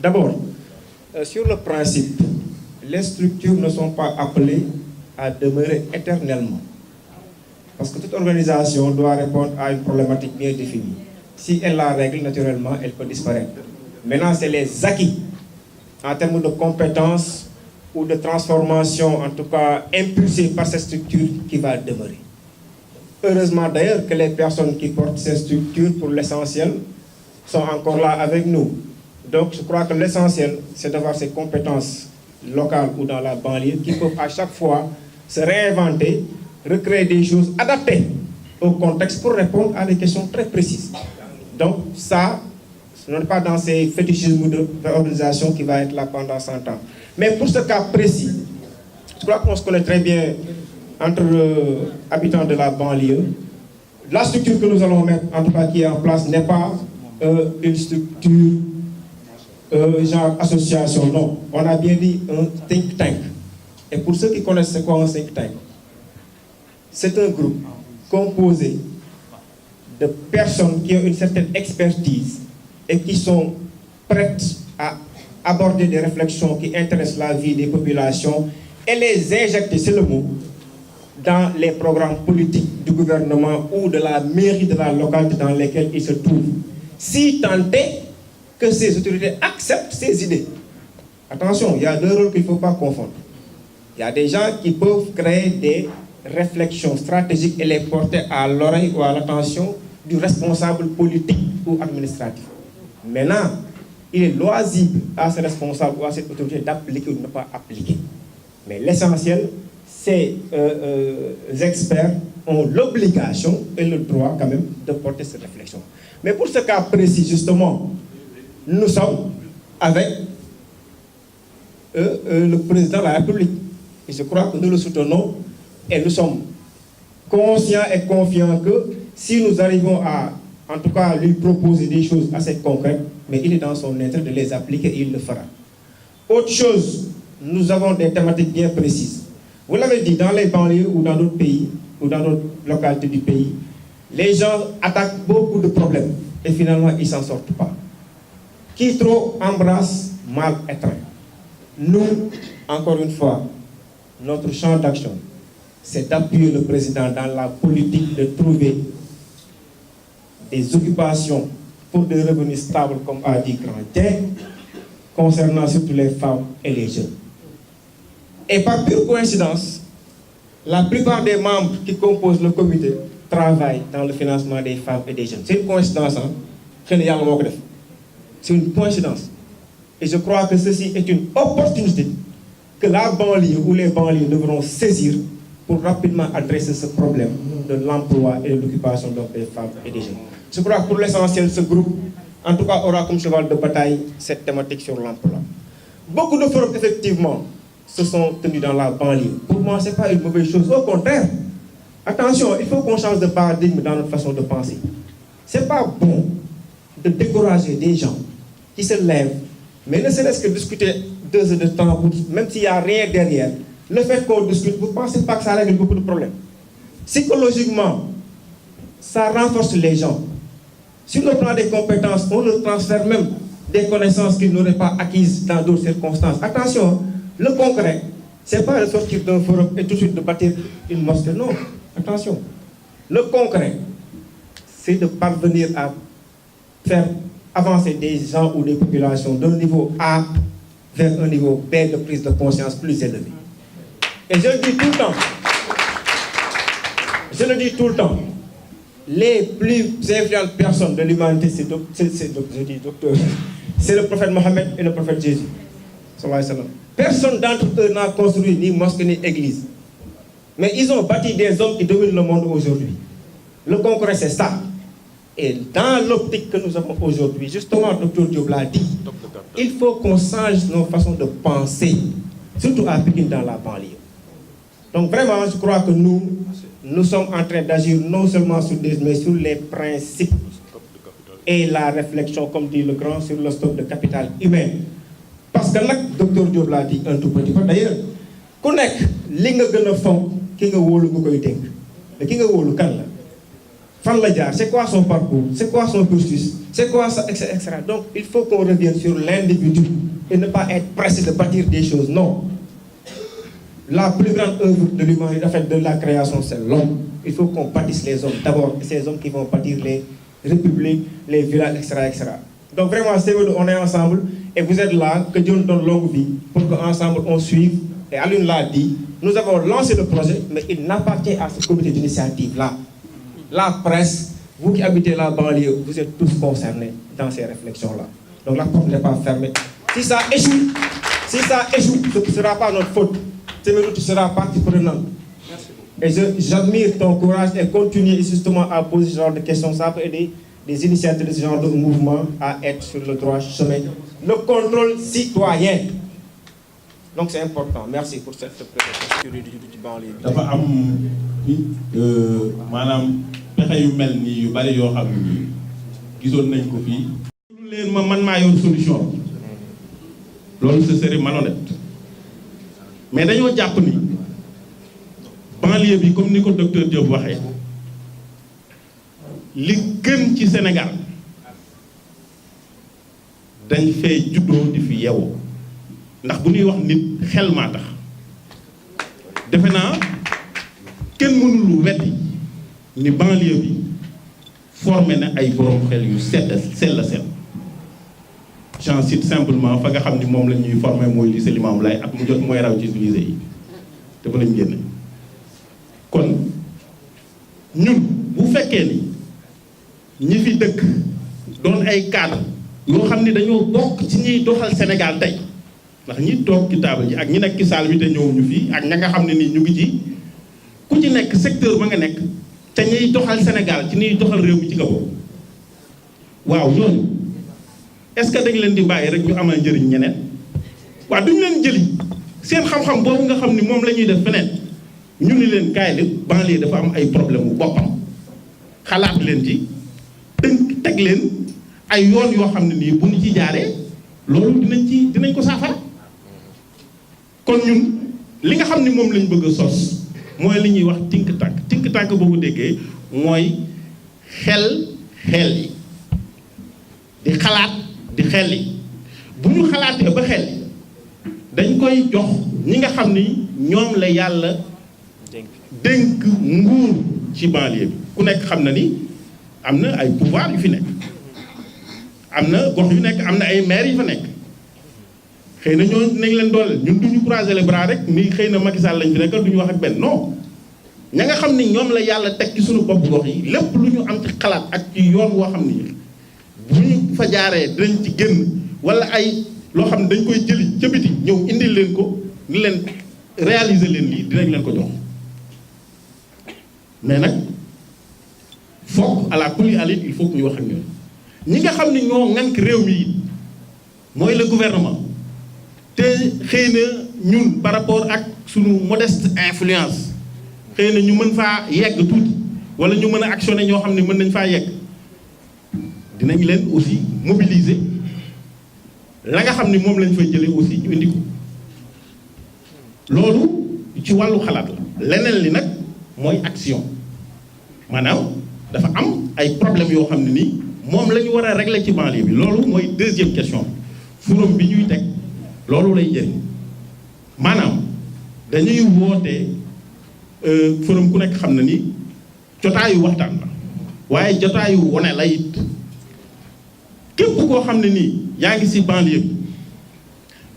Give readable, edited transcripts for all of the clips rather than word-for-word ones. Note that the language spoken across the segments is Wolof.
D'abord, sur le principe, les structures ne sont pas appelées à demeurer éternellement. Parce que toute organisation doit répondre à une problématique bien définie. Si elle la règle, naturellement, elle peut disparaître. Maintenant, c'est les acquis en termes de compétences ou de transformation, en tout cas impulsées par cette structure, qui va demeurer. Heureusement d'ailleurs que les personnes qui portent ces structures, pour l'essentiel, sont encore là avec nous. Donc je crois que l'essentiel, c'est d'avoir ces compétences locales ou dans la banlieue qui peuvent à chaque fois se réinventer, recréer des choses adaptées au contexte pour répondre à des questions très précises. Donc ça, ce n'est pas dans ces fétichismes de l'organisation qui va être là pendant 100 ans. Mais pour ce cas précis, je crois qu'on se connaît très bien entre habitants de la banlieue. La structure que nous allons mettre, en tout cas qui est en place, n'est pas une structure genre association, non. On a bien dit un think tank. Et pour ceux qui connaissent c'est quoi un think tank, c'est un groupe composé de personnes qui ont une certaine expertise et qui sont prêtes à aborder des réflexions qui intéressent la vie des populations et les injecter, c'est le mot, dans les programmes politiques du gouvernement ou de la mairie de la localité dans laquelle ils se trouvent. Si tant est que ces autorités acceptent ces idées. Attention, il y a deux rôles qu'il ne faut pas confondre. Il y a des gens qui peuvent créer des réflexions stratégiques et les porter à l'oreille ou à l'attention du responsable politique ou administratif. Maintenant, il est loisible à ce responsable ou à cette autorité d'appliquer ou de ne pas appliquer. Mais l'essentiel, ces experts ont l'obligation et le droit quand même de porter cette réflexion. Mais pour ce cas précis, justement, nous sommes avec le président de la République. Et je crois que nous le soutenons et nous sommes conscients et confiants que si nous arrivons à, en tout cas, lui proposer des choses assez concrètes, mais il est dans son intérêt de les appliquer et il le fera. Autre chose, nous avons des thématiques bien précises. Vous l'avez dit, dans les banlieues ou dans d'autres pays, ou dans d'autres localités du pays, les gens attaquent beaucoup de problèmes et finalement ils ne s'en sortent pas. Qui trop embrasse, mal étreint. Nous, encore une fois, notre champ d'action, c'est d'appuyer le président dans la politique de trouver des occupations pour des revenus stables, comme a dit Grandin, concernant surtout les femmes et les jeunes. Et par pure coïncidence, la plupart des membres qui composent le comité travaillent dans le financement des femmes et des jeunes. C'est une coïncidence, hein? C'est une coïncidence. Et je crois que ceci est une opportunité que la banlieue ou les banlieues devront saisir pour rapidement adresser ce problème de l'emploi et de l'occupation des femmes et des jeunes. Je crois que pour l'essentiel, ce groupe, en tout cas, aura comme cheval de bataille cette thématique sur l'emploi. Beaucoup de forums, effectivement, se sont tenus dans la banlieue. Pour moi, ce n'est pas une mauvaise chose. Au contraire, attention, il faut qu'on change de paradigme dans notre façon de penser. Ce n'est pas bon de décourager des gens qui se lèvent, mais ne serait-ce que discuter 2 heures de temps, même s'il n'y a rien derrière. Le fait qu'on discute, vous ne pensez pas que ça règle beaucoup de problèmes. Psychologiquement, ça renforce les gens. Sur le plan des compétences, on leur transfère même des connaissances qu'ils n'auraient pas acquises dans d'autres circonstances. Attention, le concret, ce n'est pas de sortir d'un forum et tout de suite de bâtir une mosquée. Non, attention. Le concret, c'est de parvenir à faire avancer des gens ou des populations d'un niveau A vers un niveau B de prise de conscience plus élevé. Et je le dis tout le temps, les plus influentes personnes de l'humanité, c'est le prophète Mohammed et le prophète Jésus. Personne d'entre eux n'a construit ni mosquée ni église. Mais ils ont bâti des hommes qui dominent le monde aujourd'hui. Le concret, c'est ça. Et dans l'optique que nous avons aujourd'hui, justement, Dr Diop l'a dit, il faut qu'on change nos façons de penser, surtout à Pékin dans la banlieue. Donc vraiment, je crois que nous sommes en train d'agir non seulement sur mais sur les principes et la réflexion, comme dit le grand, sur le stock de capital humain. Parce que là, Dr Diop l'a dit un tout petit peu. D'ailleurs, connaître li nga gën a fonk ki nga wóolu nga koy dénk. Mais ki nga wóolu kan la? c'est quoi son parcours, c'est quoi son cursus, c'est quoi ça, etc. Donc il faut qu'on revienne sur l'individu et ne pas être pressé de bâtir des choses. Non. La plus grande œuvre de l'humanité, en fait, de la création, c'est l'homme. Il faut qu'on bâtisse les hommes d'abord, et ces hommes qui vont bâtir les républiques, les villages, etc., etc. Donc vraiment, on est ensemble et vous êtes là, que Dieu nous donne longue vie pour qu'ensemble on suive. Et Alioune l'a dit, nous avons lancé le projet, mais il n'appartient à ce comité d'initiative-là. La presse, vous qui habitez la banlieue, vous êtes tous concernés dans ces réflexions-là. Donc la porte n'est pas fermée. Si ça échoue, ce ne sera pas notre faute. Tu seras partie prenante. Et j'admire ton courage et continuer justement à poser ce genre de questions. Ça peut aider des initiateurs de ce genre de mouvement à être sur le droit chemin. Le contrôle citoyen. Donc c'est important. Merci pour cette présentation du banlieue. dafa am maanaam pexe yu mel nii yu bari yoo xam ni gisoon nañ ko fii. lu leen man maa yor solution loolu ce serait malhonnête mais dañoo jàpp ni banlieue bi comme ni ko docteur Diop waxee li gën ci Sénégal dañ fee juddoo di fi yeewoo ndax bu ñuy wax nit xel maa tax defe naa kenn mënul weddi ni banlieue bi formé na ay borom xel yu sell j'en cite simplement fa nga xam ni moom la ñuy formé mooy lycée Limamoulaye at mu jot mooy raw ci lycée yi te fa lañ génne kon ñun bu fekkee ni ñi fi dëkk doon ay cadre yoo xam ni dañoo bokk ci ñuy doxal Sénégal tey ndax ñi toog ci table ji ak ñi nekk ci salle bi te ñëwuñu fii ak ña nga xam ne nii ñu ngi ci ku ci nekk secteur ba nga nekk te ñuy doxal Sénégal ci ñuy doxal réew mi ci nga boobu waaw ñooñu est-ce que dañ leen di bàyyi rek ñu amal njëriñ ñeneen waaw duñu leen jëli seen xam-xam boobu nga xam ni moom la ñuy def feneen ñu ni leen kaay li banlieue dafa am ay problème bu boppam xalaat leen ci teg leen ay yoon yoo xam ne nii bu ñu ci jaaree loolu dinañ ko saafara kon ñun li nga xam ni moom lañ bëgg a sos mooy li ñuy wax think tank boobu déggee mooy xel yi di xalaat di xel yi bu ñu xalaatee ba xel yi dañ koy jox ñi nga xam ni ñoom la yàlla dénk nguur ci banlieue bi ku nekk xam na ni am na ay pouvoir yu fi nekk am na gox yu nekk am na ay maire yu fa nekk xëy na ñoo nañ leen dooleel ñun duñu croiser les bras rek ni xëy na Macky Sall lañ fi nekkal duñu wax ak benn non ña nga xam ni ñoom la yàlla teg ci suñu bopp gox yi lépp lu ñu am ci xalaat ak ci yoon woo xam ni bu ñu fa jaaree dinañ ci génn wala ay loo xam ne dañ koy jëli ca biti ñëw indil leen ko ni leen réaliser leen lii dinañ leen ko jox mais nag foog à la kulli alit il faut que ñu wax ak ñoom ñi nga xam ne ñoo ŋànk réew mi it mooy le gouvernement te xëy na ñun par rapport ak suñu modeste influence xëy na ñu mën faa yegg tuuti wala ñu mën a actionner ñoo xam ne mën nañ faa yegg dinañ leen aussi mobiliser la nga xam ni moom lañ fay jëlee aussi ñu indi ko loolu ci wàllu xalaat la leneen li nag mooy action maanaam dafa am ay problèmes yoo xam ne nii moom la ñu war a régler ci banlieue bi loolu mooy deuxième question forum bi ñuy teg loolu lay jëriñ maanaam dañuy woote forum ku nekk xam na ni jotaayu waxtaan la waaye jotaayu wone la it képp koo xam ne nii yaa ngi ci banlieue bi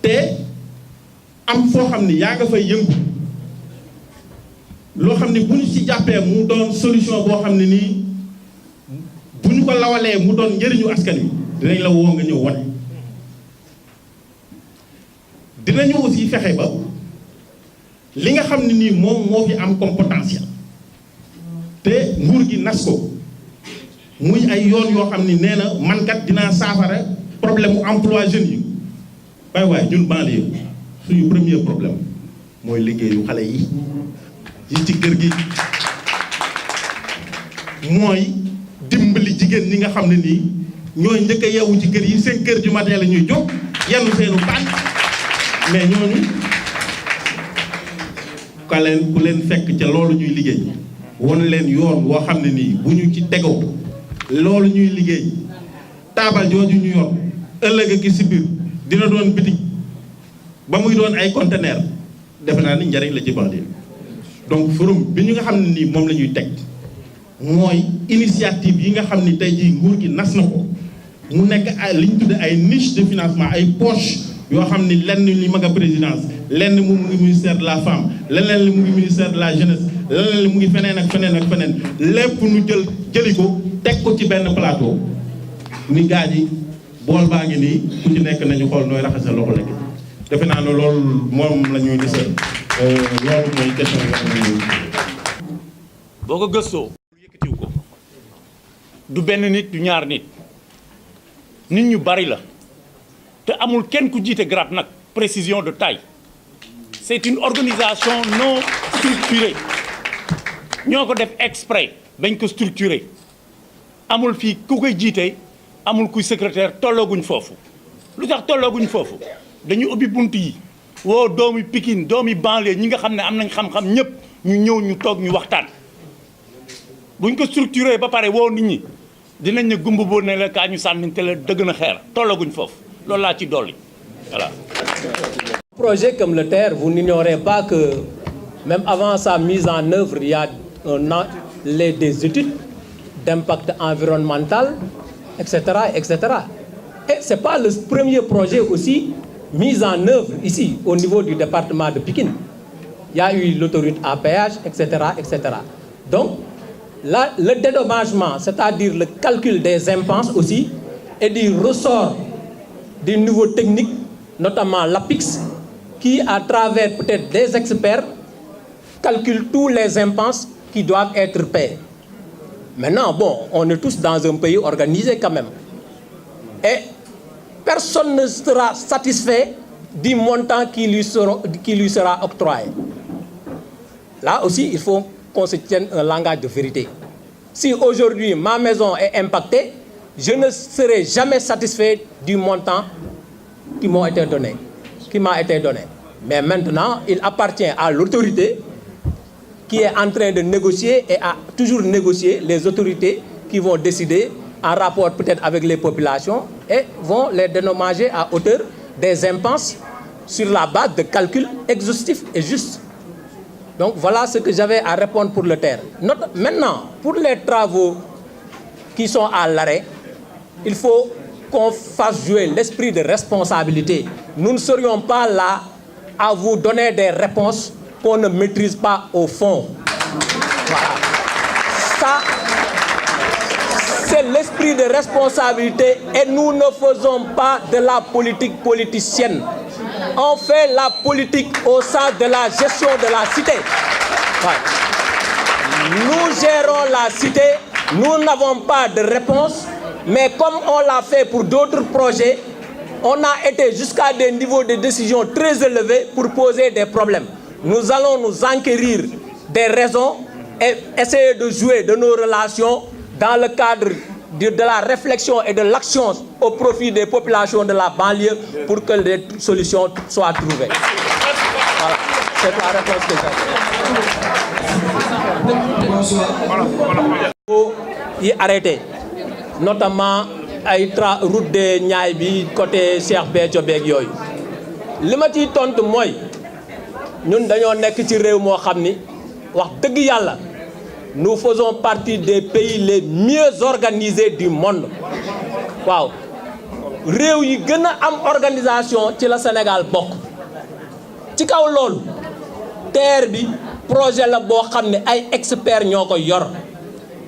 te am foo xam ni yaa nga fay yëngu loo xam ni bu ñu ci jàppee mu doon solution boo xam ne nii bu ñu ko lawalee mu doon njëriñu askan wi dinañ la woo nga ñëw wane dinañu aussi fexe ba li nga xam ne nii moom moo fi am comme potentiel te nguur gi nas ko muy ay yoon yoo xam ni nee na man kat dinaa saafara problème mu emploi jeunes yi waaye ñun banlieue suñu premier problème mooy liggéeyu xale yi ci kër gi mooy dimbali jigéen ñi nga xam ne nii ñooy njëkk a yeewu ci kër yi 5 heures du matin la ñuy jóg yenn seenu paan mais ñooñu ku leen fekk ca loolu ñuy liggéey won leen yoon woo xam ne nii bu ñu ci tegoo loolu ñuy liggéey taabal jooju ñu yor ëllëg ak si biir dina doon bitig ba muy doon ay conteneur defe naa ni njariñ la ci banlieue donc forum bi ñu nga xam ne nii moom la ñuy teg mooy initiative yi nga xam ni tey jii nguur gi nas na ko mu nekk ay li ñu tudde ay niche de financement ay poche yoo xam ni lenn li ma nga présidence lenn mu ngi ministère de la femme leneen li mu ngi ministère de la jeunesse leneen li mu ngi feneen ak feneen ak feneen lépp nu jëli ko teg ko ci benn plateau ni gaa ji bool baa ngi nii ku ci nekk nañu xool nooy raxas sa loxo lekk defe naa ne loolu moom la ñuy gisal loolu mooy question bi. boo ko gëstoo yëkkatiw ko du benn nit du ñaar nit ñu bari la te amul kenn ku jiite grade nag précision de taille c'est une organisation non structurée ñoo ko def exprès bañ ko structuré amul fii ku koy jiite amul kuy secrétaire tollooguñ foofu lu tax tollooguñ foofu dañu ubbi bunt yi woo doomi Pikine doomi banlieue ñi nga xam ne am nañ xam-xam ñëpp ñu ñëw ñu toog ñu waxtaan buñ ko structuré ba pare woo nit ñi dinañ ne gumb boo ne la kaa ñu sànninte la dëgg na xeer tollooguñ foofu loolu laa ci dolli voilà. Projet comme le TER, vous n'ignorez pas que même avant sa mise en œuvre, il y a des études d'impact environnemental, etc., etc. Et ce n'est pas le premier projet aussi mis en œuvre ici, au niveau du département de Pikine. Il y a eu l'autoroute à péage, etc., etc. Donc, là, le dédommagement, c'est-à-dire le calcul des impenses aussi, et du ressort du niveau technique, notamment l'APIX, qui, à travers peut-être des experts, calcule tous les impenses qui doivent être payés. Maintenant, bon, on est tous dans un pays organisé quand même. Et personne ne sera satisfait du montant qui lui sera octroyé. Là aussi, il faut qu'on se tienne un langage de vérité. Si aujourd'hui ma maison est impactée, je ne serai jamais satisfait du montant qui m'a été donné. Mais maintenant, il appartient à l'autorité qui est en train de négocier et à toujours négocier les autorités qui vont décider en rapport peut-être avec les populations et vont les dédommager à hauteur des impenses sur la base de calculs exhaustifs et justes. Donc voilà ce que j'avais à répondre pour le TER. Maintenant, pour les travaux qui sont à l'arrêt, il faut qu'on fasse jouer l'esprit de responsabilité. Nous ne serions pas là à vous donner des réponses qu'on ne maîtrise pas au fond. Voilà. Ça, c'est l'esprit de responsabilité et nous ne faisons pas de la politique politicienne. On fait la politique au sein de la gestion de la cité. Ouais. Nous gérons la cité, nous n'avons pas de réponse. Mais comme on l'a fait pour d'autres projets, on a été jusqu'à des niveaux de décision très élevés pour poser des problèmes. Nous allons nous enquérir des raisons et essayer de jouer de nos relations dans le cadre de la réflexion et de l'action au profit des populations de la banlieue pour que les solutions soient trouvées. Voilà, c'est la réponse que j'ai. Il faut y arrêter. Notamment ay route de Niayes bi côté Cheikh Béthio beeg yooyu li ma ciy tontu mooy ñun dañoo nekk ci réew moo xam ni wax dëgg yàlla nous faisons partie des pays les mieux organisés du monde waaw réew yi gën a am organisation ci la Sénégal bokk ci kaw loolu TER bi projet la boo xam ne ay experts ñoo ko yor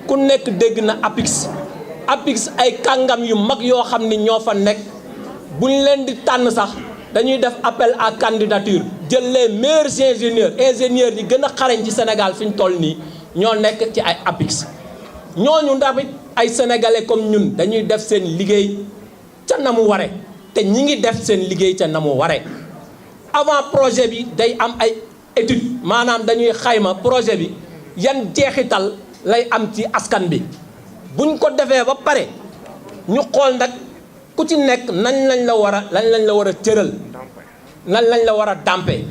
ku nekk dégg na APIX ay kàngam yu mag yoo xam ni ñoo fa nekk bu ñu leen di tànn sax dañuy def appel à candidature jël les meilleurs ingénieurs yi gën a xarañ ci Sénégal fi ñu toll nii ñoo nekk ci ay APIX ñooñu tamit ay sénégalais comme ñun dañuy def seen liggéey ca na mu ware te ñi ngi def seen liggéey ca na mu ware avant projet bi day am ay étude maanaam dañuy xayma projet bi yan jeexital lay am ci askan bi buñ ko defee ba pare ñu xool nag ku ci nekk nañ lañ la war a cëral nan lañ la war a dàmpe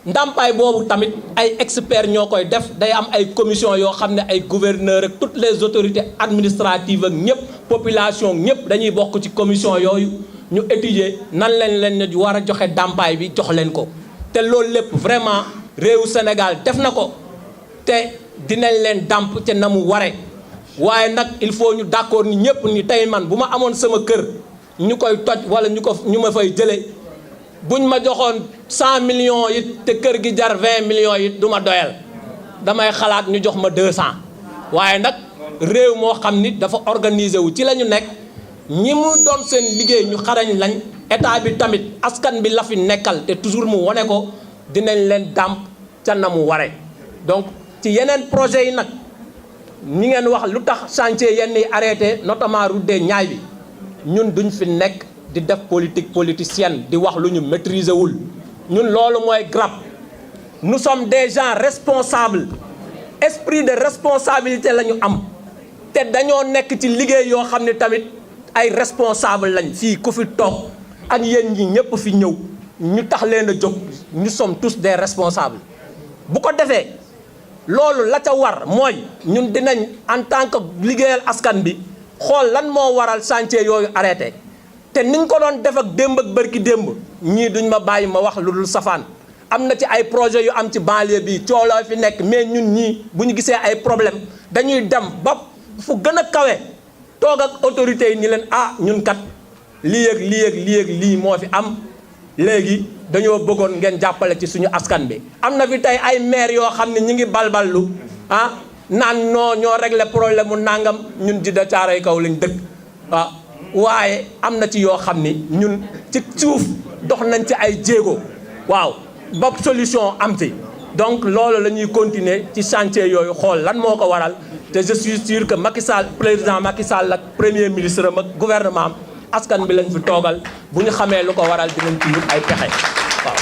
ndàmpaay boobu tamit ay experts ñoo koy def day am ay commission yoo xam ne ay gouverneurs ak toutes les autorités administratives ak ñëpp population ñëpp dañuy bokk ci commission yooyu ñu étudier nan leen ne war a joxe ndàmpaay bi jox leen ko te loolu lépp vraiment réewu Sénégal def na ko te dinañ leen dàmp te na mu ware waaye nag il faut ñu d'accord ni ñëpp ni tey man bu ma amoon sama kër ñu koy toj wala ñu ma fay jëlee buñ ma joxoon 100 millions it te kër gi jar 20 millions it du ma doyal damay xalaat ñu jox ma 200 waaye nag réew moo xam ni dafa organiser wu ci la ñu nekk ñi mu doon seen liggéey ñu xarañ lañ état bi tamit askan bi la fi nekkal te toujours mu wane ko dinañ leen dàmp ca na mu ware donc ci yeneen projet yi nag ñi ngeen wax lu tax chantier yenn yi arrêté notamment route des Niayes bi ñun duñ fi nekk di def politique politicienne di wax lu ñu maîtriser wul ñun loolu mooy GRAP nous sommes des gens responsables esprit de responsabilité la ñu am te dañoo nekk ci liggéey yoo xam ne tamit ay responsable lañ fii ku fi toog ak yéen ñi ñëpp fi ñëw ñu tax leen a jóg nous sommes tous des responsables bu ko defee loolu la ca war mooy ñun dinañ en tant que liggéeyal askan bi xool lan moo waral chantier yooyu arrêté te niñ ko doon def ak démb ak bërki démb ñii duñ ma bàyyi ma wax lu dul safaan am na ci ay projet yu am ci banlieue bi cooloo fi nekk mais ñun ñii bu ñu gisee ay problème dañuy dem ba fu gën a kawe toog ak autorités yi ni leen ñun kat lii ak lii ak lii ak lii moo fi am léegi dañoo bëggoon ngeen jàppale ci suñu askan bi am na fi tey ay maire yoo xam ne ñi ngi balballu naan ñoo régler problème mu nangam ñun Djiddah Thiaroye Kaw lañ dëkk waaye am na ci yoo xam ni ñun ci suuf dox nañ ci ay jéego waaw ba solution am ci donc loolu la ñuy continuer ci chantier yooyu xool lan moo ko waral te je suis sûr que Macky Sall président Macky Sall ak premier ministre am ak gouvernement am askan bi lañ fi toogal bu ñu xamee lu ko waral dinañ ci wut ay pexe waaw.